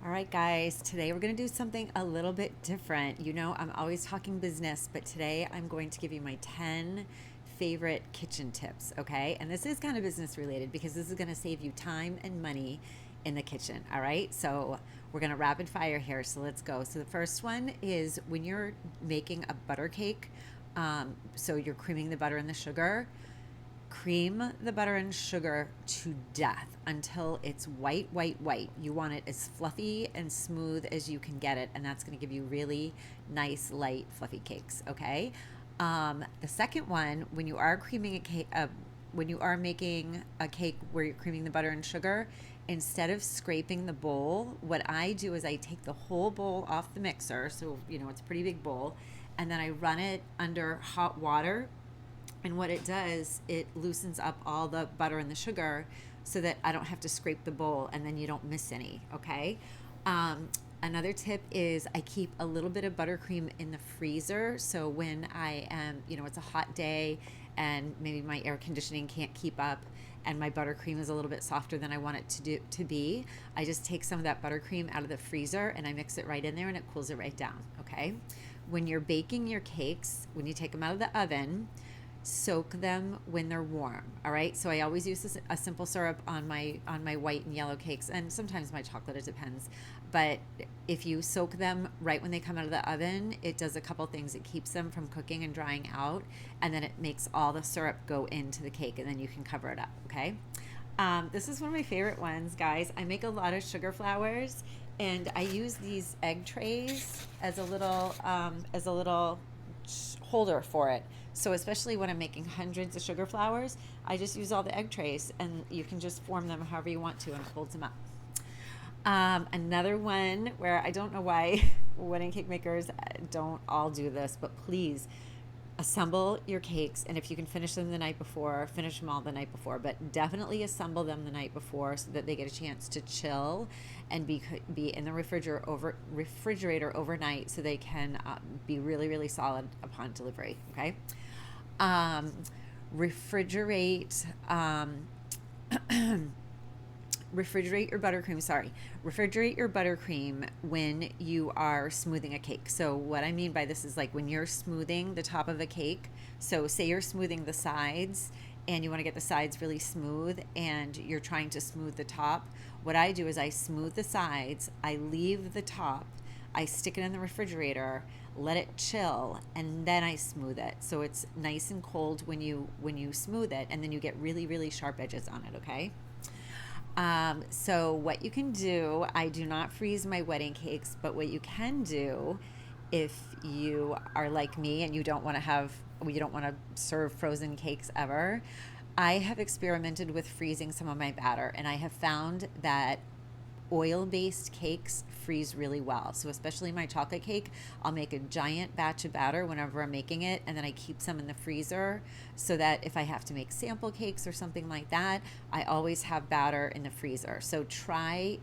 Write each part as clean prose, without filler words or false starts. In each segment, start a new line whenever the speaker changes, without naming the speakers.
All right, guys, today we're going to do something a little bit different. You know, I'm always talking business, but today I'm going to give you my 10 favorite kitchen tips, okay? And this is kind of business related because this is going to save you time and money in the kitchen, all right? So we're going to rapid fire here, so let's go. So the first one is when you're making a butter cake, so you're creaming the butter and the sugar. Cream the butter and sugar to death until it's white, white, white. You want it as fluffy and smooth as you can get it, and that's going to give you really nice, light, fluffy cakes. Okay. The second one, when you are creaming a cake, when you are making a cake where you're creaming the butter and sugar, instead of scraping the bowl, what I do is I take the whole bowl off the mixer. So, you know, it's a pretty big bowl. And then I run it under hot water, and what it does, it loosens up all the butter and the sugar so that I don't have to scrape the bowl and then you don't miss any, okay? Another tip is I keep a little bit of buttercream in the freezer. So when I am, you know, it's a hot day and maybe my air conditioning can't keep up and my buttercream is a little bit softer than I want it to be, I just take some of that buttercream out of the freezer and I mix it right in there and it cools it right down, okay? When you're baking your cakes, when you take them out of the oven, soak them when they're warm. All right, so I always use a simple syrup on my white and yellow cakes, and sometimes my chocolate, it depends. But if you soak them right when they come out of the oven, it does a couple things. It keeps them from cooking and drying out, and then it makes all the syrup go into the cake, and then you can cover it up. Okay. This is one of my favorite ones, guys. I make a lot of sugar flowers, and I use these egg trays as a little holder for it. So especially when I'm making hundreds of sugar flowers, I just use all the egg trays, and you can just form them however you want to, and it holds them up. Another one where I don't know why wedding cake makers don't all do this, but please assemble your cakes, and if you can finish them the night before, finish them all the night before, but definitely assemble them the night before so that they get a chance to chill and be in the refrigerator overnight so they can be really, really solid upon delivery. Okay. um, refrigerate refrigerate your buttercream. Sorry, refrigerate your buttercream when you are smoothing a cake. So what I mean by this is like when you're smoothing the top of a cake. So say you're smoothing the sides and you want to get the sides really smooth and you're trying to smooth the top. What I do is I smooth the sides, I leave the top, I stick it in the refrigerator, let it chill, and then I smooth it. So it's nice and cold when you smooth it, and then you get really, really sharp edges on it, okay? So what you can do, I do not freeze my wedding cakes, but what you can do if you are like me and you don't want to serve frozen cakes ever, I have experimented with freezing some of my batter, and I have found that oil-based cakes freeze really well. So especially my chocolate cake, I'll make a giant batch of batter whenever I'm making it, and then I keep some in the freezer so that if I have to make sample cakes or something like that, I always have batter in the freezer. So try,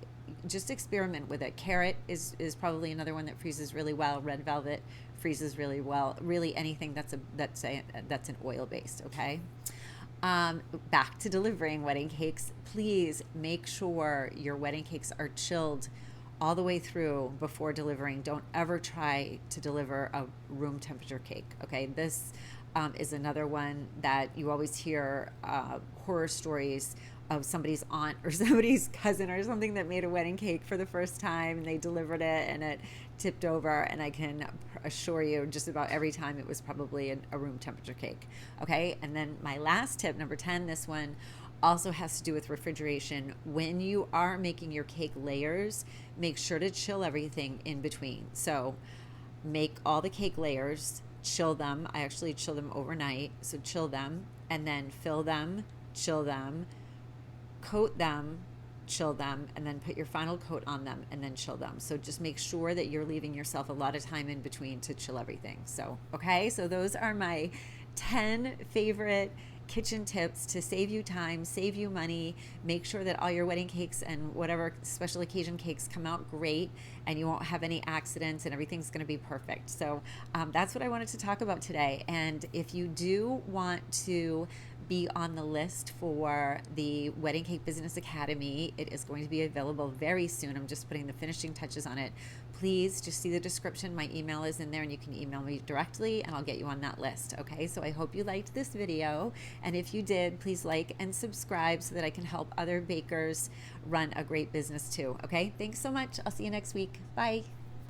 just experiment with it. Carrot is probably another one that freezes really well. Red velvet freezes really well. Really anything that's an oil based, okay? Back to delivering wedding cakes, please make sure your wedding cakes are chilled all the way through before delivering. Don't ever try to deliver a room temperature cake. Okay, this is another one that you always hear horror stories of somebody's aunt or somebody's cousin or something that made a wedding cake for the first time and they delivered it and it tipped over, and I can assure you just about every time it was probably a room temperature cake. Okay, and then my last tip, number 10, this one also has to do with refrigeration. When you are making your cake layers, make sure to chill everything in between. So make all the cake layers, chill them. I actually chill them overnight, so chill them, and then fill them, chill them, coat them, chill them, and then put your final coat on them and then chill them. So just make sure that you're leaving yourself a lot of time in between to chill everything. So, okay, so those are my 10 favorite kitchen tips to save you time, save you money, make sure that all your wedding cakes and whatever special occasion cakes come out great and you won't have any accidents and everything's going to be perfect. So that's what I wanted to talk about today. And if you do want to be on the list for the Wedding Cake Business Academy. It is going to be available very soon. I'm just putting the finishing touches on it. Please just see the description. My email is in there and you can email me directly and I'll get you on that list. Okay, so I hope you liked this video. And if you did, please like and subscribe so that I can help other bakers run a great business too. Okay, thanks so much. I'll see you next week. Bye.